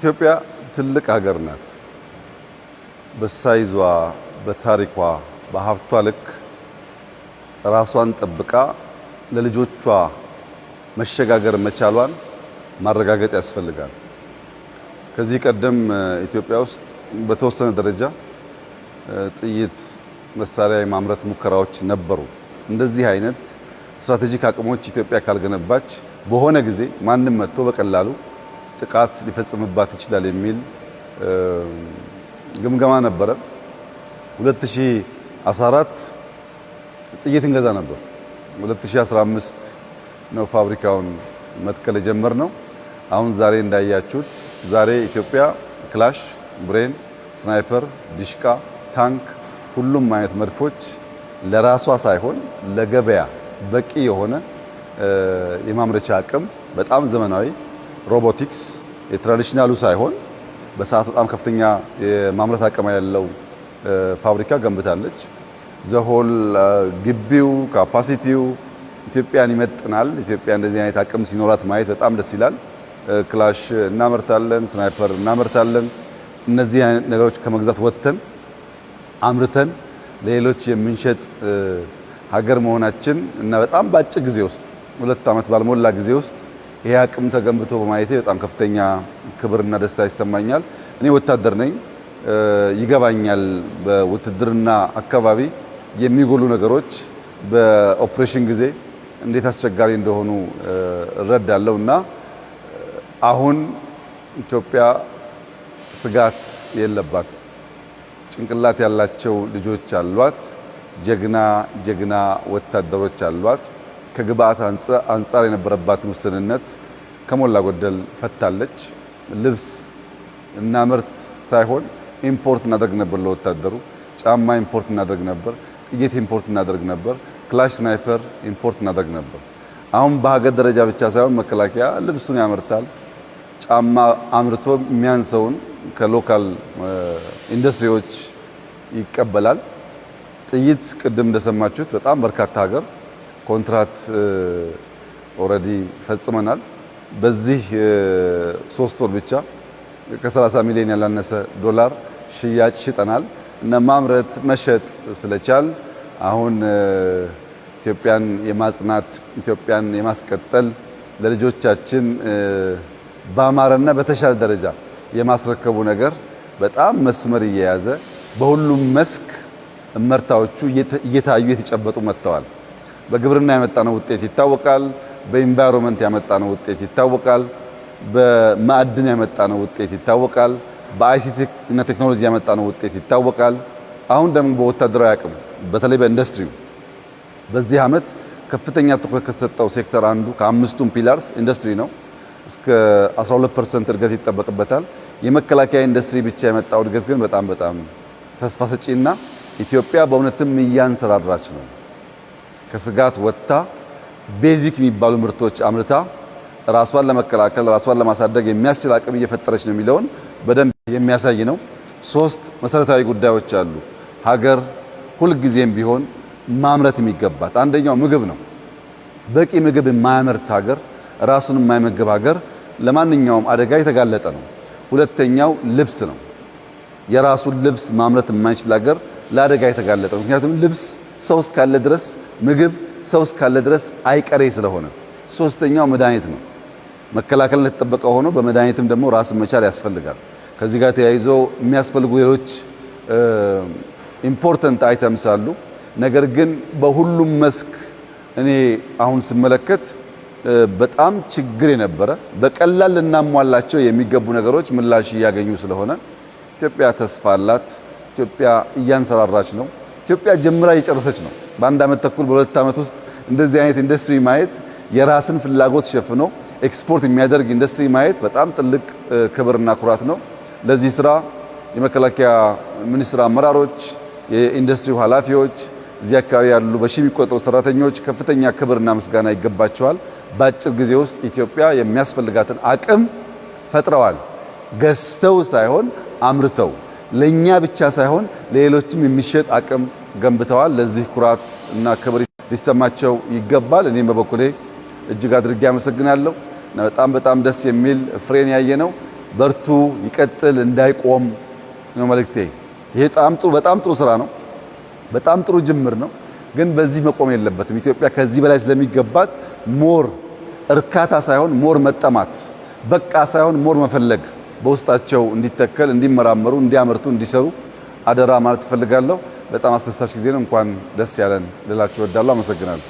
ኢትዮጵያ ትልቅ ሀገር ናት። በሳይዟ፣ በታሪኳ፣ በሀብቷ ልክ ራሷን ጠብቃ ለልጆቿ መሸጋገር መቻሏን ማረጋገጥ ያስፈልጋል። ከዚህ ቀደም ኢትዮጵያ ውስጥ በተወሰነ ደረጃ ጥይት መሳሪያ የማምረት ሙከራዎች ነበሩ። እንደዚህ አይነት ስትራቴጂክ አቅሞች ኢትዮጵያ ካልገነባች በሆነ ጊዜ ማንም መጥቶ በቀላሉ ጥቃት ሊፈጽምባት ይችላል የሚል ግምገማ ነበረ። 2014 ጥይት እንገዛ ነበር። 2015 ነው ፋብሪካውን መትከል የጀመርነው። አሁን ዛሬ እንዳያችሁት ዛሬ ኢትዮጵያ ክላሽ፣ ብሬን፣ ስናይፐር፣ ዲሽቃ፣ ታንክ ሁሉም አይነት መድፎች ለራሷ ሳይሆን ለገበያ በቂ የሆነ የማምረቻ አቅም በጣም ዘመናዊ ሮቦቲክስ የትራዲሽናሉ ሳይሆን በሰዓት በጣም ከፍተኛ የማምረት አቅም ያለው ፋብሪካ ገንብታለች። ዘሆል ግቢው ካፓሲቲው ኢትዮጵያን ይመጥናል። ኢትዮጵያ እንደዚህ አይነት አቅም ሲኖራት ማየት በጣም ደስ ይላል። ክላሽ እናመርታለን፣ ስናይፐር እናመርታለን። እነዚህ አይነት ነገሮች ከመግዛት ወጥተን አምርተን ለሌሎች የምንሸጥ ሀገር መሆናችን እና በጣም በአጭር ጊዜ ውስጥ 2 ዓመት ባልሞላ ጊዜ ውስጥ ይሄ አቅም ተገንብቶ በማየቴ በጣም ከፍተኛ ክብርና ደስታ ይሰማኛል። እኔ ወታደር ነኝ፣ ይገባኛል። በውትድርና አካባቢ የሚጎሉ ነገሮች በኦፕሬሽን ጊዜ እንዴት አስቸጋሪ እንደሆኑ እረዳለሁ እና አሁን ኢትዮጵያ ስጋት የለባትም። ጭንቅላት ያላቸው ልጆች አሏት። ጀግና ወታደሮች አሏት። ከግብአት አንጻር የነበረባትን ውስንነት ከሞላ ጎደል ፈታለች። ልብስ እና ምርት ሳይሆን ኢምፖርት እናደርግ ነበር። ለወታደሩ ጫማ ኢምፖርት እናደርግ ነበር። ጥይት ኢምፖርት እናደርግ ነበር። ክላሽ፣ ስናይፐር ኢምፖርት እናደርግ ነበር። አሁን በሀገር ደረጃ ብቻ ሳይሆን መከላከያ ልብሱን ያመርታል። ጫማ አምርቶ የሚያንሰውን ከሎካል ኢንዱስትሪዎች ይቀበላል። ጥይት ቅድም እንደሰማችሁት በጣም በርካታ ሀገር ኮንትራት ኦልሬዲ ፈጽመናል። በዚህ 3 ወር ብቻ ከ30 ሚሊዮን ያላነሰ ዶላር ሽያጭ ሽጠናል እና ማምረት መሸጥ ስለቻል አሁን ኢትዮጵያን የማጽናት ኢትዮጵያን የማስቀጠል ለልጆቻችን በአማረና በተሻለ ደረጃ የማስረከቡ ነገር በጣም መስመር እየያዘ በሁሉም መስክ እመርታዎቹ እየታዩ የተጨበጡ መጥተዋል። በግብርና ያመጣነው ውጤት ይታወቃል። በኢንቫይሮንመንት ያመጣነው ውጤት ይታወቃል። በማዕድን ያመጣነው ውጤት ይታወቃል። በአይሲቲ እና ቴክኖሎጂ ያመጣነው ውጤት ይታወቃል። አሁን ደግሞ በወታደራዊ አቅም በተለይ በኢንዱስትሪው በዚህ ዓመት ከፍተኛ ትኩረት ከተሰጠው ሴክተር አንዱ ከአምስቱም ፒላርስ ኢንዱስትሪ ነው። እስከ 12% እድገት ይጠበቅበታል። የመከላከያ ኢንዱስትሪ ብቻ የመጣው እድገት ግን በጣም ተስፋ ሰጪና ኢትዮጵያ በእውነትም እያንሰራራች ነው። ከስጋት ወጥታ ቤዚክ የሚባሉ ምርቶች አምርታ ራሷን ለመከላከል ራሷን ለማሳደግ የሚያስችል አቅም እየፈጠረች ነው የሚለውን በደንብ የሚያሳይ ነው። 3 መሰረታዊ ጉዳዮች አሉ ሀገር ሁልጊዜም ቢሆን ማምረት የሚገባት። አንደኛው ምግብ ነው። በቂ ምግብ የማያመርት ሀገር፣ ራሱን የማይመገብ ሀገር ለማንኛውም አደጋ የተጋለጠ ነው። ሁለተኛው ልብስ ነው። የራሱን ልብስ ማምረት የማይችል ሀገር ለአደጋ የተጋለጠ ነው። ምክንያቱም ልብስ ሰው እስካለ ድረስ፣ ምግብ ሰው እስካለ ድረስ አይቀሬ ስለሆነ። ሶስተኛው መድኃኒት ነው። መከላከል እንደተጠበቀ ሆኖ በመድኃኒትም ደግሞ ራስን መቻል ያስፈልጋል። ከዚህ ጋር ተያይዞ የሚያስፈልጉ ሌሎች ኢምፖርታንት አይተምስ አሉ። ነገር ግን በሁሉም መስክ እኔ አሁን ስመለከት በጣም ችግር የነበረ በቀላል ልናሟላቸው የሚገቡ ነገሮች ምላሽ እያገኙ ስለሆነ ኢትዮጵያ ተስፋ አላት። ኢትዮጵያ እያንሰራራች ነው። ኢትዮጵያ ጀምራ እየጨረሰች ነው። በ1 ዓመት ተኩል በ2 ዓመት ውስጥ እንደዚህ አይነት ኢንዱስትሪ ማየት የራስን ፍላጎት ሸፍኖ ኤክስፖርት የሚያደርግ ኢንዱስትሪ ማየት በጣም ትልቅ ክብርና ኩራት ነው። ለዚህ ስራ የመከላከያ ሚኒስቴር አመራሮች፣ የኢንዱስትሪው ኃላፊዎች፣ እዚህ አካባቢ ያሉ በሺህ የሚቆጠሩ ሰራተኞች ከፍተኛ ክብርና ምስጋና ይገባቸዋል። በአጭር ጊዜ ውስጥ ኢትዮጵያ የሚያስፈልጋትን አቅም ፈጥረዋል። ገዝተው ሳይሆን አምርተው ለኛ ብቻ ሳይሆን ለሌሎችም የሚሸጥ አቅም ገንብተዋል። ለዚህ ኩራት እና ክብር ሊሰማቸው ይገባል። እኔም በበኩሌ እጅግ አድርጌ አመሰግናለሁ። በጣም ደስ የሚል ፍሬን ያየ ነው። በርቱ፣ ይቀጥል፣ እንዳይቆም ነው መልእክቴ። ይሄ በጣም ጥሩ ስራ ነው። በጣም ጥሩ ጅምር ነው። ግን በዚህ መቆም የለበትም። ኢትዮጵያ ከዚህ በላይ ስለሚገባት ሞር እርካታ ሳይሆን ሞር መጠማት፣ በቃ ሳይሆን ሞር መፈለግ በውስጣቸው እንዲተከል፣ እንዲመራመሩ፣ እንዲያመርቱ፣ እንዲሰሩ አደራ ማለት እፈልጋለሁ። በጣም አስደሳች ጊዜ ነው። እንኳን ደስ ያለን ልላችሁ እወዳለሁ። አመሰግናለሁ።